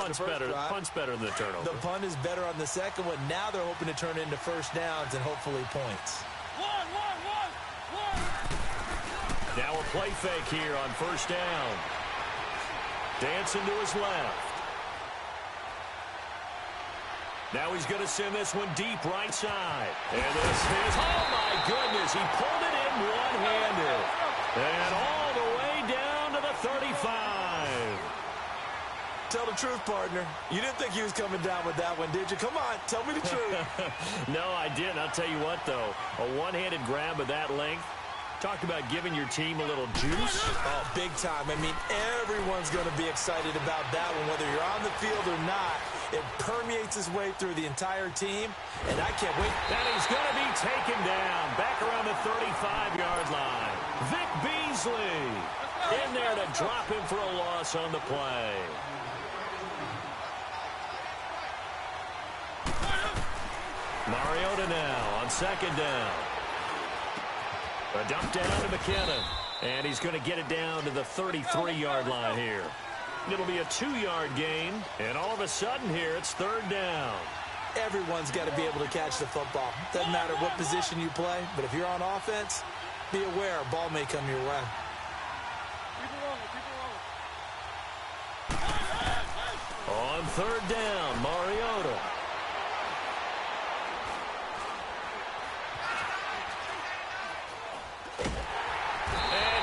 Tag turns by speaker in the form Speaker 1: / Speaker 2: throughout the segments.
Speaker 1: punt's better than the turnover.
Speaker 2: The punt is better on the second one. Now they're hoping to turn it into first downs and hopefully points.
Speaker 1: Now a play fake here on first down. Dancing to his left. Now he's going to send this one deep right side. And this is, oh my goodness, he pulled it in one-handed. And all the way down to the 35.
Speaker 2: Tell the truth, partner. You didn't think he was coming down with that one, did you? Come on, tell me the truth.
Speaker 1: No, I didn't. I'll tell you what, though. A one-handed grab of that length. Talk about giving your team a little juice.
Speaker 2: Oh, big time. I mean, everyone's going to be excited about that one, whether you're on the field or not. It permeates his way through the entire team, and I can't wait.
Speaker 1: And he's going to be taken down back around the 35-yard line. Vic Beasley in there to drop him for a loss on the play. Mariota now on second down. A dump down to McKinnon. And he's going to get it down to the 33-yard line here. It'll be a 2-yard gain. And all of a sudden here, it's third down.
Speaker 2: Everyone's got to be able to catch the football. Doesn't matter what position you play, but if you're on offense, be aware a ball may come your way.
Speaker 1: On third down, Mariota.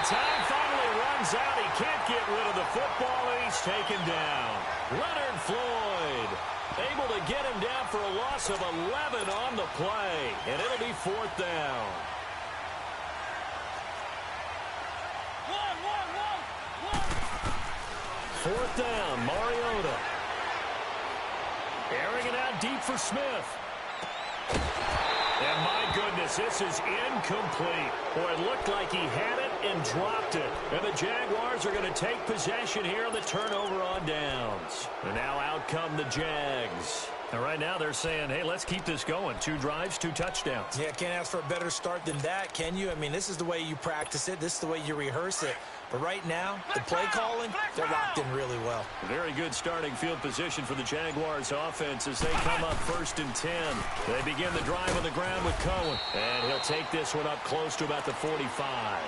Speaker 1: Time finally runs out. He can't get rid of the football, and he's taken down. Leonard Floyd able to get him down for a loss of 11 on the play, and it'll be fourth down. Fourth down, Mariota. Airing it out deep for Smith. And my goodness, this is incomplete. Boy, it looked like he had it and dropped it. And the Jaguars are going to take possession here on the turnover on downs. And now out come the Jags. And right now they're saying, hey, let's keep this going. 2 drives, 2 touchdowns.
Speaker 2: Yeah, can't ask for a better start than that, can you? I mean, this is the way you practice it. This is the way you rehearse it. But right now, the play calling, they're locked in really well.
Speaker 1: Very good starting field position for the Jaguars offense as they come up first and 10. They begin the drive on the ground with Cohen. And he'll take this one up close to about the 45.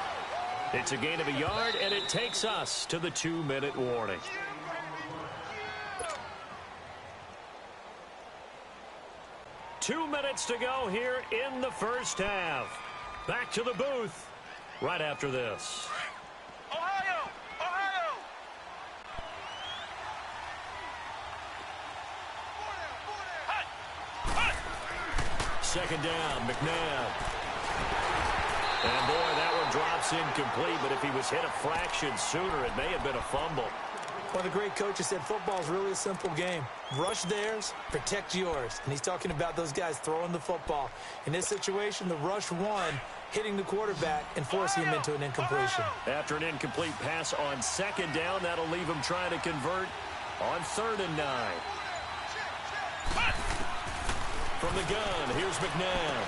Speaker 1: It's a gain of a yard, and it takes us to the 2-minute warning. Two minutes to go here in the first half. Back to the booth right after this.
Speaker 3: Ohio! Ohio!
Speaker 1: Second down, McNabb. And boy, that one drops incomplete, but if he was hit a fraction sooner, it may have been a fumble.
Speaker 2: One of the great coaches said football is really a simple game. Rush theirs, protect yours. And he's talking about those guys throwing the football. In this situation, the rush one, hitting the quarterback and forcing him into an incompletion.
Speaker 1: After an incomplete pass on second down, that'll leave him trying to convert on 3rd and 9. From the gun, here's McNabb.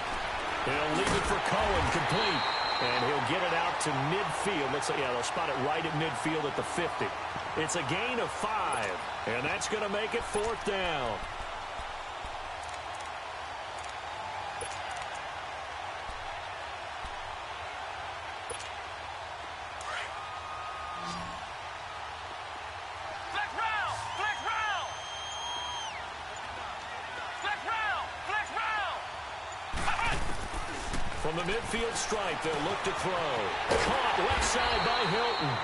Speaker 1: He'll leave it for Cohen, complete. And he'll get it out to midfield. Looks like, yeah, they'll spot it right at midfield at the 50. It's a gain of 5, and that's going to make it 4th down. From the midfield stripe, they'll look to throw. Caught left side by Hilton.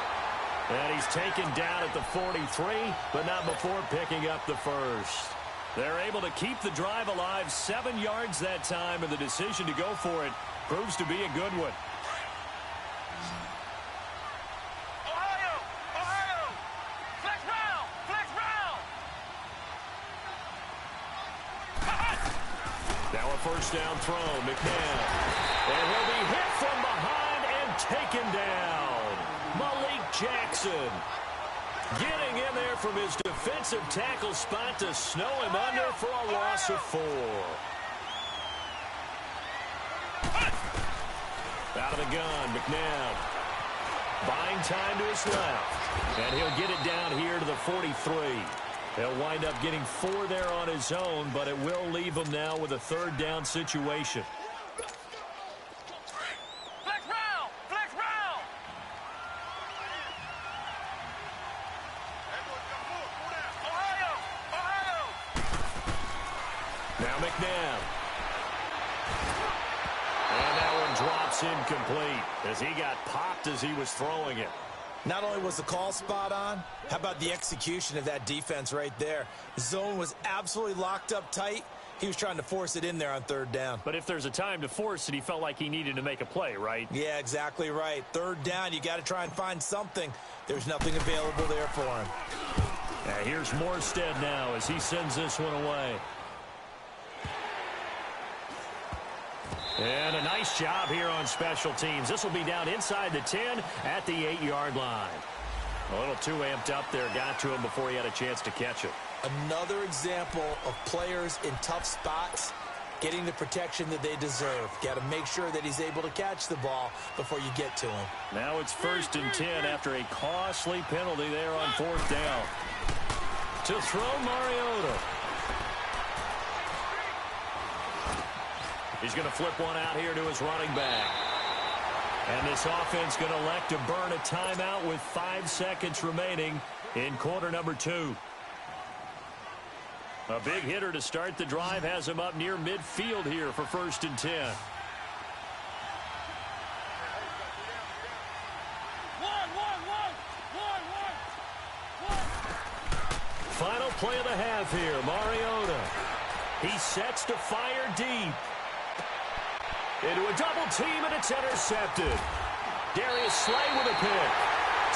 Speaker 1: And he's taken down at the 43, but not before picking up the first. They're able to keep the drive alive 7 yards that time, and the decision to go for it proves to be a good one.
Speaker 3: Ohio! Ohio! Flex round! Flex round!
Speaker 1: Now a first down throw, McNabb. And he'll be hit from behind and taken down. Malik Jackson getting in there from his defensive tackle spot to snow him under for a loss of 4. Out of the gun, McNabb. Buying time to his left. And he'll get it down here to the 43. He'll wind up getting 4 there on his own, but it will leave him now with a third down situation.
Speaker 3: Flex round! Flex round! Ohio! Ohio!
Speaker 1: Now McNabb. And that one drops incomplete as he got popped as he was throwing it.
Speaker 2: Not only was the call spot on, how about the execution of that defense right there? The zone was absolutely locked up tight. He was trying to force it in there on third down.
Speaker 1: But if there's a time to force it, he felt like he needed to make a play, right?
Speaker 2: Yeah, exactly right. Third down, you got to try and find something. There's nothing available there for him.
Speaker 1: And here's Morstead now as he sends this one away. And a nice job here on special teams. This will be down inside the 10 at the 8-yard line. A little too amped up there. Got to him before he had a chance to catch it.
Speaker 2: Another example of players in tough spots getting the protection that they deserve. Got to make sure that he's able to catch the ball before you get to him.
Speaker 1: Now it's 1st and 10 after a costly penalty there on 4th down. To throw Mariota. He's going to flip one out here to his running back. And this offense going to elect to burn a timeout with 5 seconds remaining in quarter number 2. A big hitter to start the drive has him up near midfield here for 1st and 10. Final play of the half here, Mariota. He sets to fire deep. Into a double team, and it's intercepted. Darius Slay with a pick.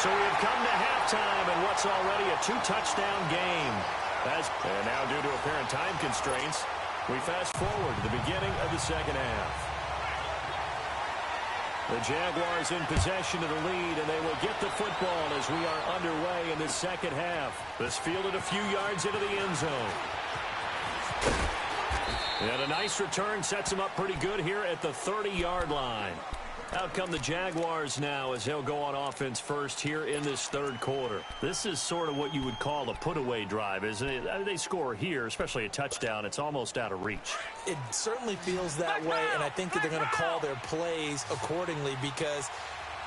Speaker 1: So we have come to halftime in what's already a 2-touchdown game. And now due to apparent time constraints, we fast forward to the beginning of the second half. The Jaguars in possession of the lead, and they will get the football as we are underway in the second half. This fielded a few yards into the end zone. And a nice return sets him up pretty good here at the 30-yard line. Out come the Jaguars now as they'll go on offense first here in this third quarter. This is sort of what you would call a put-away drive, isn't it? I mean, they score here, especially a touchdown. It's almost out of reach.
Speaker 2: It certainly feels that way, and I think that they're going to call their plays accordingly because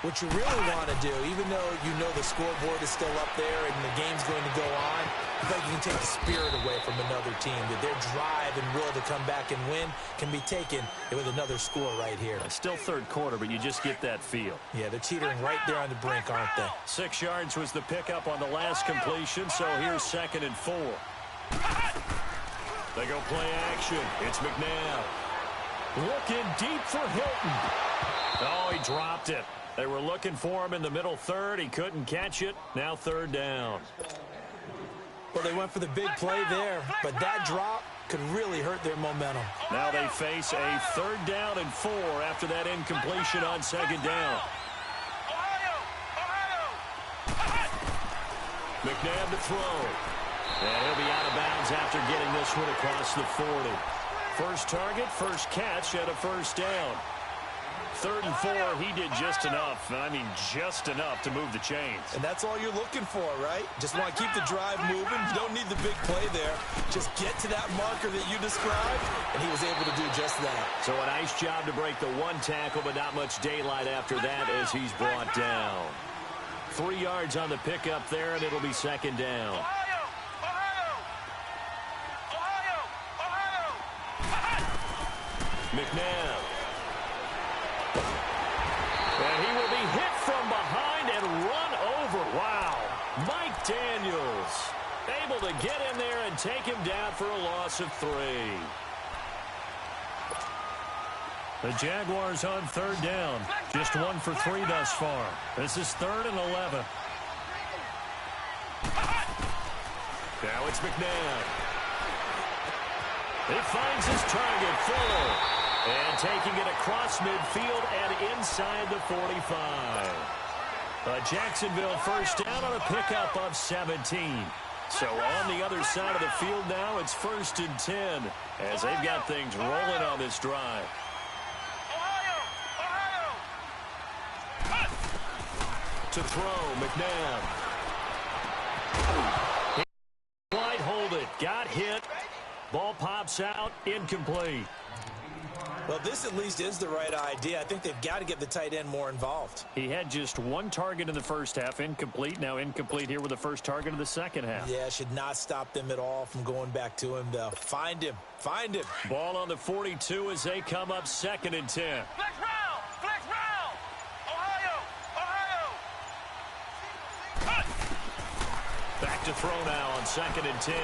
Speaker 2: what you really want to do, even though you know the scoreboard is still up there and the game's going to go on, I think you can take the spirit away from another team, that their drive and will to come back and win can be taken with another score right here.
Speaker 1: It's still third quarter, but you just get that feel.
Speaker 2: Yeah, they're teetering right there on the brink, aren't they?
Speaker 1: 6 yards was the pickup on the last completion, so here's 2nd and 4. They go play action. It's McNabb. Looking deep for Hilton. Oh, he dropped it. They were looking for him in the middle third. He couldn't catch it. Now 3rd down.
Speaker 2: Well, they went for the big play there, but that drop could really hurt their momentum.
Speaker 1: Now they face a 3rd down and 4 after that incompletion on 2nd down. McNabb to throw. And he'll be out of bounds after getting this one across the 40. First target, first catch at a 1st down. 3rd and 4, he did just enough. I mean, just enough to move the chains.
Speaker 2: And that's all you're looking for, right? Just want to keep the drive moving. You don't need the big play there. Just get to that marker that you described, and he was able to do just that.
Speaker 1: So a nice job to break the 1 tackle, but not much daylight after that as he's brought down. 3 yards on the pickup there, and it'll be 2nd down. McNabb. And he will be hit from behind and run over. Wow. Mike Daniels able to get in there and take him down for a loss of 3. The Jaguars on 3rd down. Just 1 for 3 thus far. This is 3rd and 11. Now it's McNabb. He finds his target, Fuller. And taking it across midfield and inside the 45. Jacksonville 1st down on a pickup of 17. So on the other side of the field now, it's 1st and 10 as they've got things rolling on this drive. To throw, McNabb. Wide Ball pops out, incomplete.
Speaker 2: Well, this at least is the right idea. I think they've got to get the tight end more involved.
Speaker 1: He had just one target in the first half, incomplete. Now incomplete here with the first target of the second half.
Speaker 2: Yeah, should not stop them at all from going back to him, though. Find him. Find him.
Speaker 1: Ball on the 42 as they come up 2nd and 10.
Speaker 3: Flex round! Flex round! Ohio! Ohio!
Speaker 1: Back to throw now on 2nd and 10.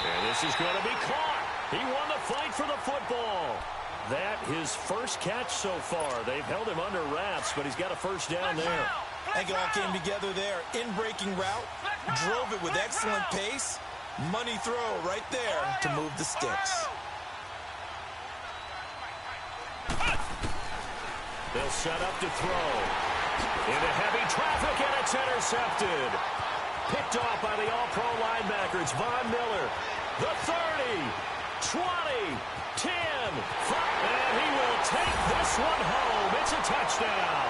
Speaker 1: And this is going to be caught. He won the fight for the football. That his first catch so far. They've held him under wraps, but he's got a first down there.
Speaker 2: I think it all came together there. In-breaking route, drove it with excellent pace. Money throw right there to move the sticks.
Speaker 1: They'll set up to throw. Into heavy traffic, and it's intercepted. Picked off by the all-pro linebacker. It's Von Miller. The 30, 20, 10, 5, and he will take this one home. It's a touchdown.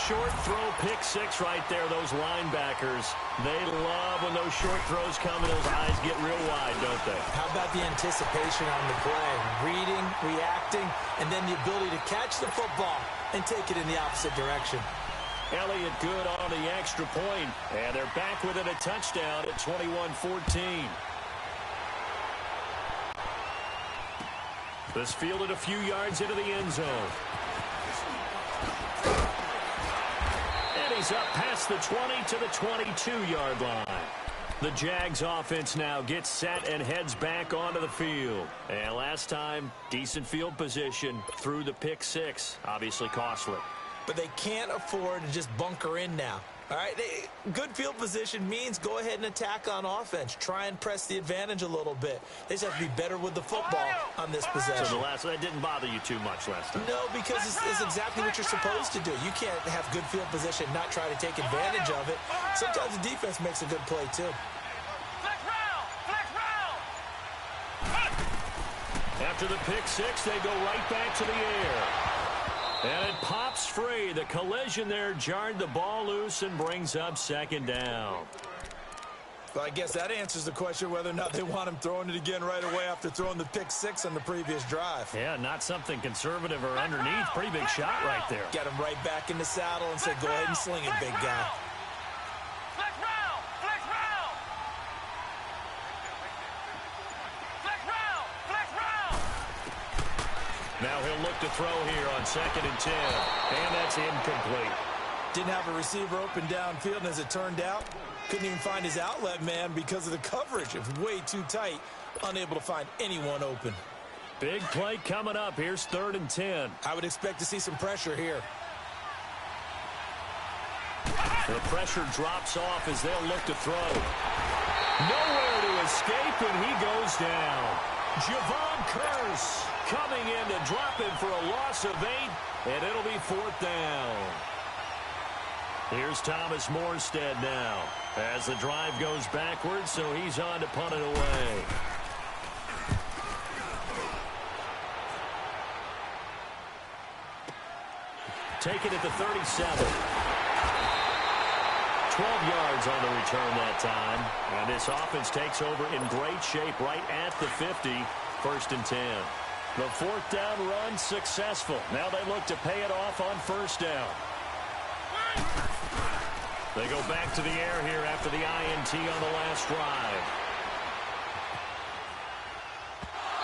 Speaker 1: Short throw, pick six right there, those linebackers. They love when those short throws come and those eyes get real wide, don't they?
Speaker 2: How about the anticipation on the play? Reading, reacting, and then the ability to catch the football and take it in the opposite direction.
Speaker 1: Elliott good on the extra point, and they're back within a touchdown at 21-14. This fielded a few yards into the end zone. And he's up past the 20 to the 22-yard line. The Jags offense now gets set and heads back onto the field. And last time, decent field position through the pick six. Obviously costly.
Speaker 2: But they can't afford to just bunker in now. All right, good field position means go ahead and attack on offense. Try and press the advantage a little bit. They just have to be better with the football on this possession.
Speaker 1: So that didn't bother you too much last time?
Speaker 2: No, because it's exactly what you're supposed to do. You can't have good field position and not try to take advantage of it. Sometimes the defense makes a good play, too.
Speaker 3: Flex round! Flex round!
Speaker 1: After the pick six, they go right back to the air. And it pops free. The collision there jarred the ball loose and brings up second down.
Speaker 2: Well, I guess that answers the question whether or not they want him throwing it again right away after throwing the pick six on the previous drive.
Speaker 1: Yeah, not something conservative or underneath. Pretty big shot right there.
Speaker 2: Got him right back in the saddle and said, go ahead and sling it, big guy.
Speaker 3: Flex round! Flex round! Flex round! Flex round!
Speaker 1: Now he'll look to throw here on 2nd and 10. And that's incomplete.
Speaker 2: Didn't have a receiver open downfield, and as it turned out, couldn't even find his outlet man because of the coverage. It was way too tight, unable to find anyone open.
Speaker 1: Big play coming up. Here's 3rd and 10.
Speaker 2: I would expect to see some pressure here.
Speaker 1: The pressure drops off as they'll look to throw. Nowhere to escape, and he goes down. Javon Curse coming in to drop him for a loss of 8, and it'll be 4th down. Here's Thomas Morstead now as the drive goes backwards, so he's on to punt it away. Take it at the 37. 12 yards on the return that time. And this offense takes over in great shape right at the 50. 1st and 10. The 4th down run successful. Now they look to pay it off on 1st down. They go back to the air here after the INT on the last drive.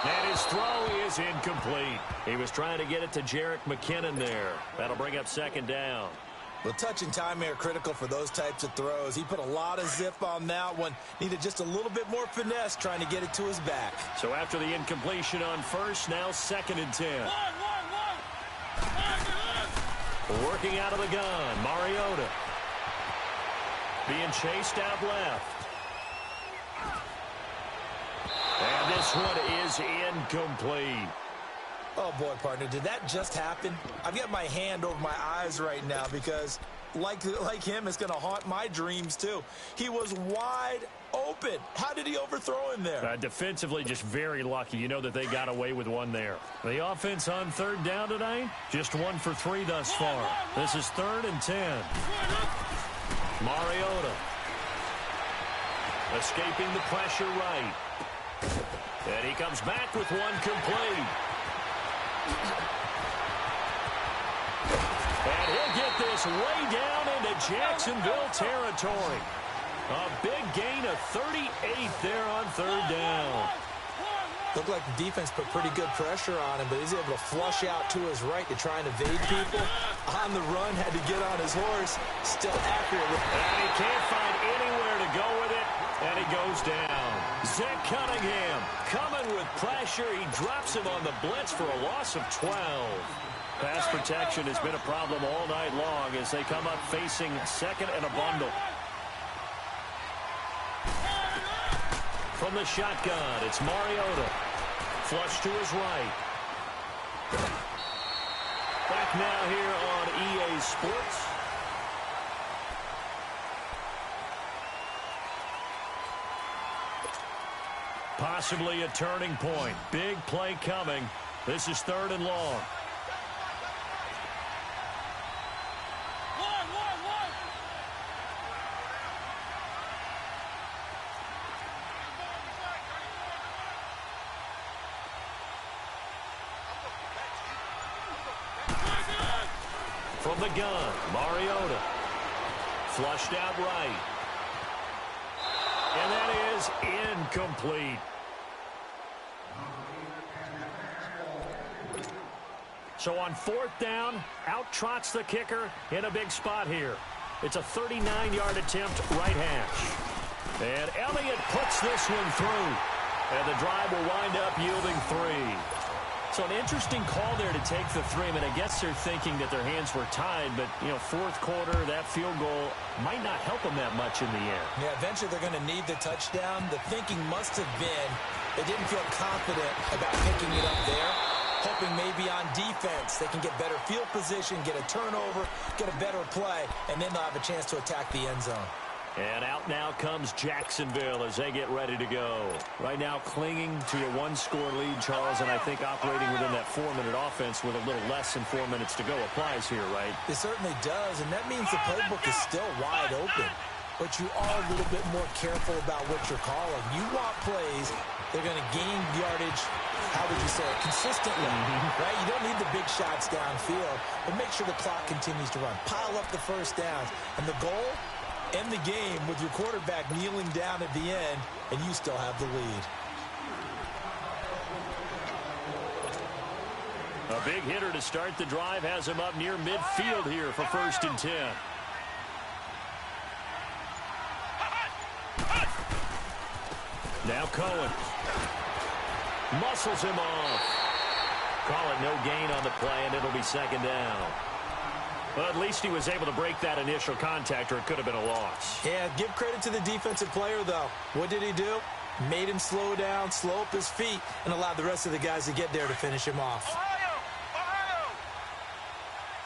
Speaker 1: And his throw is incomplete. He was trying to get it to Jerick McKinnon there. That'll bring up 2nd down.
Speaker 2: Well, touch and time are critical for those types of throws. He put a lot of zip on that one. Needed just a little bit more finesse trying to get it to his back.
Speaker 1: So after the incompletion on 1st, now 2nd and 10. Working out of the gun, Mariota. Being chased out left. And this one is incomplete.
Speaker 2: Oh, boy, partner, did that just happen? I've got my hand over my eyes right now because, like him, it's going to haunt my dreams, too. He was wide open. How did he overthrow him there?
Speaker 1: Defensively, just very lucky. You know that they got away with one there. The offense on 3rd down tonight, just 1 for 3 thus far. This is 3rd and 10. Mariota. Escaping the pressure right. And he comes back with one complete. And he'll get this way down into Jacksonville territory. A big gain of 38 there on third down.
Speaker 2: Looked like the defense put pretty good pressure on him, but he's able to flush out to his right to try and evade people. On the run, had to get on his horse. Still accurate.
Speaker 1: And he can't find anywhere to go with it, and he goes down. Zach Cunningham coming with pressure. He drops him on the blitz for a loss of 12. Pass protection has been a problem all night long as they come up facing second and a bundle. From the shotgun, it's Mariota. Flush to his right. Back now here on EA Sports. Possibly a turning point. Big play coming. This is third and long. From the gun, Mariota. Flushed out right. And that is incomplete. So on fourth down, out trots the kicker in a big spot here. It's a 39-yard attempt, right hash. And Elliott puts this one through. And the drive will wind up yielding 3. So an interesting call there to take the 3. I mean, I guess they're thinking that their hands were tied, but, you know, fourth quarter, that field goal might not help them that much in the end.
Speaker 2: Yeah, eventually they're going to need the touchdown. The thinking must have been they didn't feel confident about picking it up there, hoping maybe on defense they can get better field position, get a turnover, get a better play, and then they'll have a chance to attack the end zone.
Speaker 1: And out now comes Jacksonville as they get ready to go. Right now clinging to a one-score lead, Charles, and I think operating within that 4-minute offense with a little less than 4 minutes to go applies here, right?
Speaker 2: It certainly does, and that means the playbook is still wide open. But you are a little bit more careful about what you're calling. You want plays, they're going to gain yardage, how would you say it, consistently, right? You don't need the big shots downfield, but make sure the clock continues to run. Pile up the first downs. And the goal? End the game with your quarterback kneeling down at the end, and you still have the lead.
Speaker 1: A big hitter to start the drive has him up near midfield here for 1st and 10. Now Cohen. Muscles him off. Call it no gain on the play, and it'll be 2nd down. Well, at least he was able to break that initial contact, or it could have been a loss.
Speaker 2: Yeah, give credit to the defensive player, though. What did he do? Made him slow down, slow up his feet, and allowed the rest of the guys to get there to finish him off.
Speaker 3: Ohio! Ohio!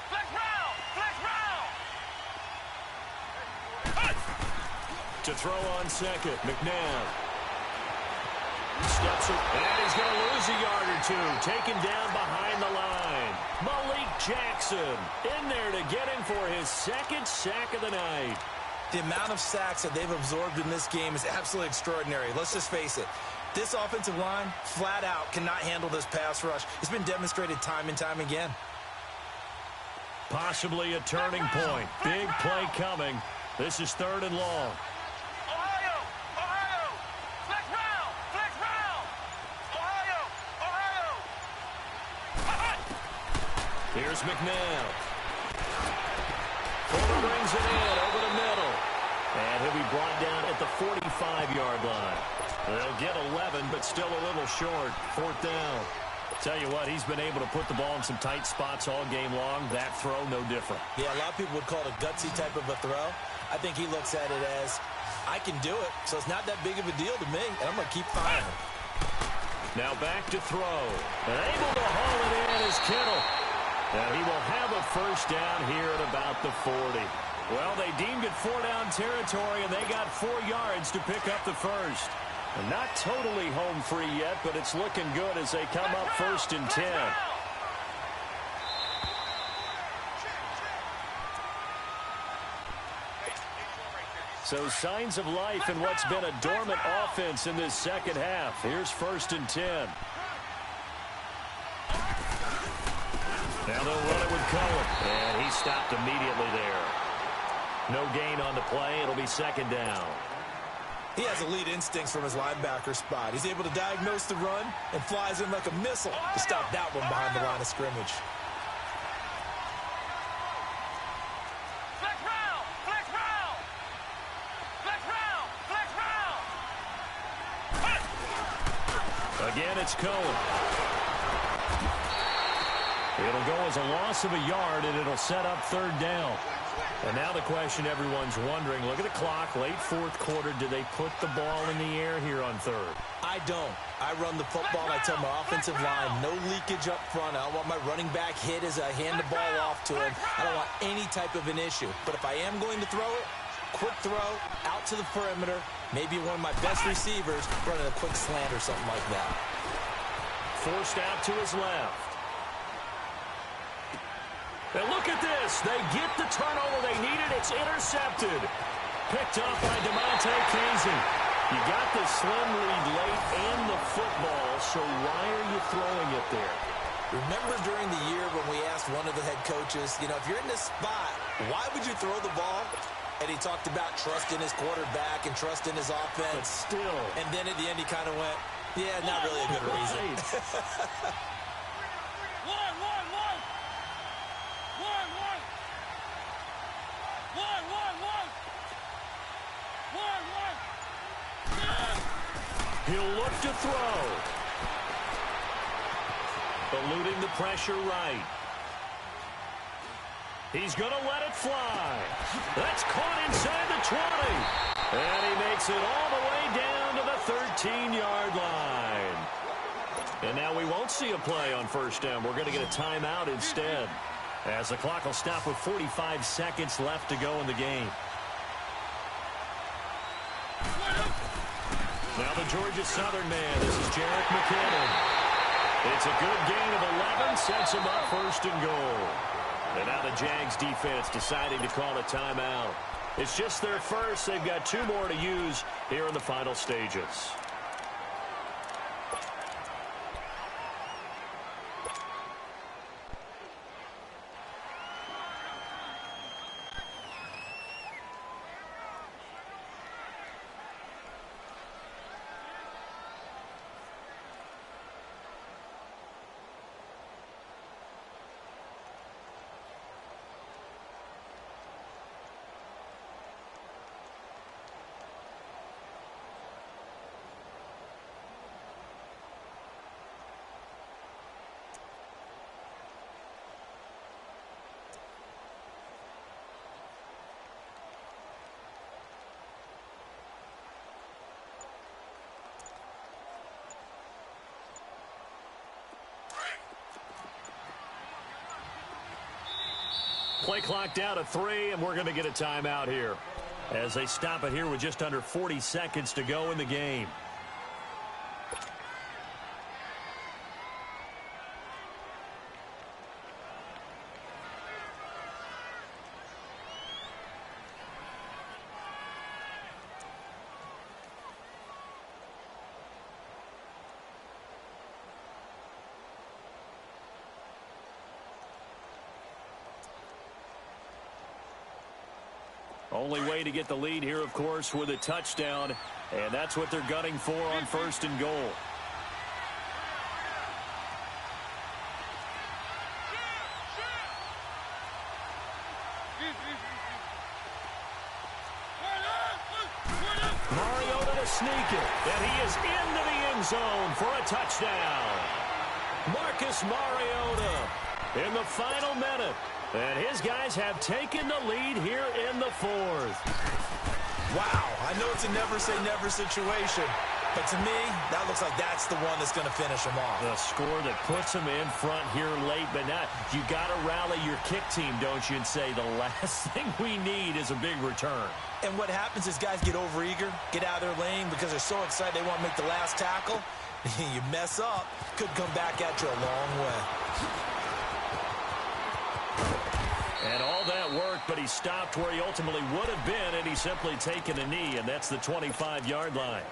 Speaker 3: Flex round! Flex round!
Speaker 1: To throw on second, McNabb. Steps it, and he's going to lose a yard or two. Taken down behind the line. Malik Jackson in there to get him for his 2nd sack of the night.
Speaker 2: The amount of sacks that they've absorbed in this game is absolutely extraordinary. Let's just face it. This offensive line, flat out, cannot handle this pass rush. It's been demonstrated time and time again.
Speaker 1: Possibly a turning point. Big play coming. This is 3rd and long.
Speaker 3: Ohio! Ohio! Flex round! Flex round! Ohio! Ohio!
Speaker 1: Here's McNabb. Fuller brings it in over the middle. And he'll be brought down at the 45-yard line. They'll get 11, but still a little short. 4th down. Tell you what, he's been able to put the ball in some tight spots all game long. That throw, no different.
Speaker 2: Yeah, a lot of people would call it a gutsy type of a throw. I think he looks at it as, I can do it, so it's not that big of a deal to me, and I'm going to keep firing.
Speaker 1: Now back to throw. And able to haul it in is Kittle. And he will have a 1st down here at about the 40. Well, they deemed it 4-down territory, and they got 4 yards to pick up the 1st. And not totally home free yet, but it's looking good as they come up 1st and 10. So signs of life in what's been a dormant offense in this second half. Here's 1st and 10. Now they'll run it with Cohen. And he stopped immediately there. No gain on the play. It'll be 2nd down.
Speaker 2: He has elite instincts from his linebacker spot. He's able to diagnose the run and flies in like a missile to stop that one behind the line of scrimmage.
Speaker 3: Flex round! Flex round! Flex round! Flex round!
Speaker 1: Again, it's Cohen. It'll go as a loss of a yard, and it'll set up 3rd down. And now the question everyone's wondering, look at the clock, late 4th quarter. Do they put the ball in the air here on 3rd?
Speaker 2: I don't. I run the football, and I tell my offensive line, no leakage up front. I don't want my running back hit as I hand the ball off to him. I don't want any type of an issue. But if I am going to throw it, quick throw, out to the perimeter, maybe one of my best receivers running a quick slant or something like that.
Speaker 1: Forced out to his left. And look at this. They get the turnover they needed. It's intercepted. Picked up by DeMonte Casey. You got the slim lead late and the football, so why are you throwing it there?
Speaker 2: Remember during the year when we asked one of the head coaches, if you're in this spot, why would you throw the ball? And he talked about trust in his quarterback and trust in his offense.
Speaker 1: But still.
Speaker 2: And then at the end he kind of went, yeah, not really a good reason.
Speaker 1: He'll look to throw. Eluding the pressure right. He's going to let it fly. That's caught inside the 20. And he makes it all the way down to the 13-yard line. And now we won't see a play on 1st down. We're going to get a timeout instead, as the clock will stop with 45 seconds left to go in the game. Now the Georgia Southern man. This is Jerick McKinnon. It's a good gain of 11. Sets him up 1st and goal. And now the Jags defense deciding to call a timeout. It's just their first. They've got 2 more to use here in the final stages. Play clock down to 3, and we're going to get a timeout here as they stop it here with just under 40 seconds to go in the game. Only way to get the lead here, of course, with a touchdown, and that's what they're gunning for on 1st and goal. Mariota to sneak it, and he is into the end zone for a touchdown. Marcus Mariota in the final minute. And his guys have taken the lead here in the 4th.
Speaker 2: Wow, I know it's a never-say-never situation, but to me, that looks like that's the one that's going to finish them off.
Speaker 1: The score that puts them in front here late, but not. You got to rally your kick team, don't you, and say the last thing we need is a big return.
Speaker 2: And what happens is guys get overeager, get out of their lane because they're so excited they want to make the last tackle. You mess up, could come back at you a long way.
Speaker 1: And all that work, but he stopped where he ultimately would have been, and he's simply taken a knee, and that's the 25-yard line.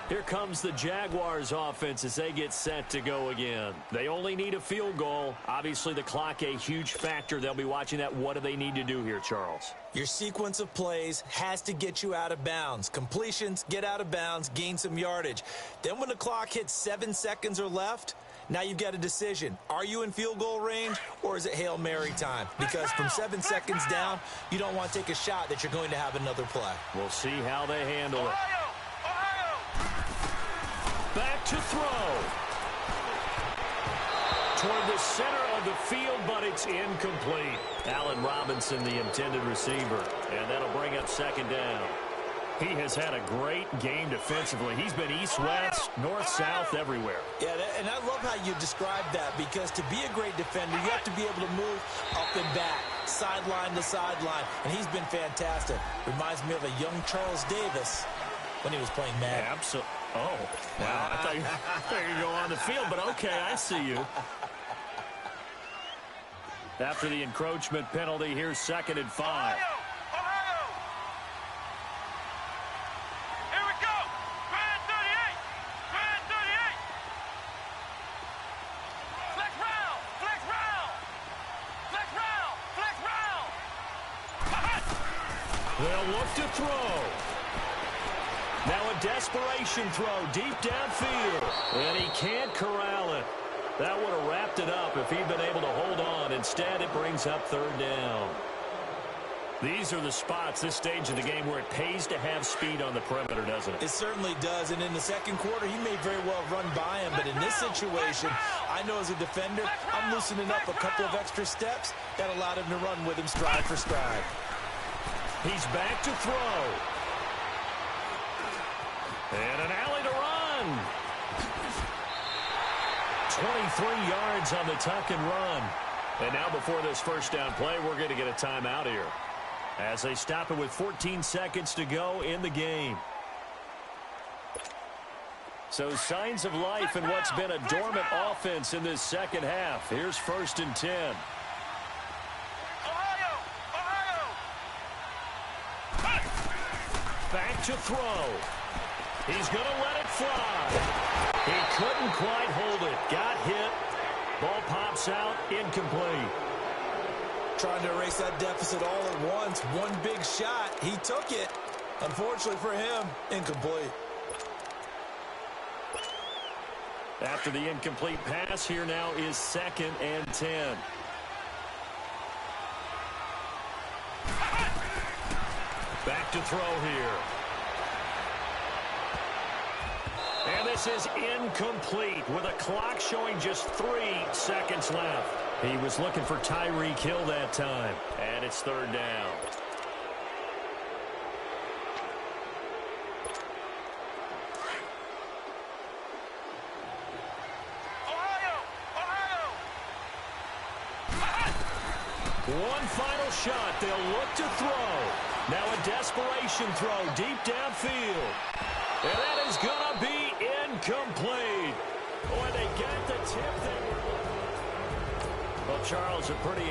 Speaker 1: Here comes the Jaguars offense as they get set to go again. They only need a field goal. Obviously, the clock a huge factor. They'll be watching that. What do they need to do here, Charles?
Speaker 2: Your sequence of plays has to get you out of bounds. Completions, get out of bounds, gain some yardage. Then when the clock hits 7 seconds or left, now you've got a decision. Are you in field goal range, or is it Hail Mary time? Because from 7 seconds down, you don't want to take a shot that you're going to have another play.
Speaker 1: We'll see how they handle it.
Speaker 3: Ohio!
Speaker 1: Back to throw. Toward the center of the field, but it's incomplete. Allen Robinson, the intended receiver. And that'll bring up second down. He has had a great game defensively. He's been east-west, north-south, everywhere.
Speaker 2: Yeah, and I love how you described that, because to be a great defender, you have to be able to move up and back, sideline to sideline, and he's been fantastic. Reminds me of a young Charles Davis when he was playing Madden.
Speaker 1: Absolutely. Oh, wow. I thought you were go on the field, but okay, I see you. After the encroachment penalty, here's 2nd and 5. They'll look to throw. Now a desperation throw deep downfield. And he can't corral it. That would have wrapped it up if he'd been able to hold on. Instead, it brings up 3rd down. These are the spots, this stage of the game, where it pays to have speed on the perimeter, doesn't it?
Speaker 2: It certainly does. And in the second quarter, he may very well run by him. But in this situation, I know as a defender, I'm loosening up a couple of extra steps that allowed him to run with him stride for stride.
Speaker 1: He's back to throw. And an alley to run. 23 yards on the tuck and run. And now before this first down play, we're going to get a timeout here, as they stop it with 14 seconds to go in the game. So signs of life in what's been a dormant offense in this second half. Here's 1st and 10. Back to throw. He's going to let it fly. He couldn't quite hold it. Got hit. Ball pops out. Incomplete.
Speaker 2: Trying to erase that deficit all at once. One big shot. He took it. Unfortunately for him, incomplete.
Speaker 1: After the incomplete pass, here now is 2nd and 10. Back to throw here. And this is incomplete with a clock showing just 3 seconds left. He was looking for Tyreek Hill that time. And it's 3rd down. One final shot. They'll look to throw. Now a desperation throw deep downfield. And that is going to be incomplete. Boy, they got the tip they were looking for. Well, Charles, a pretty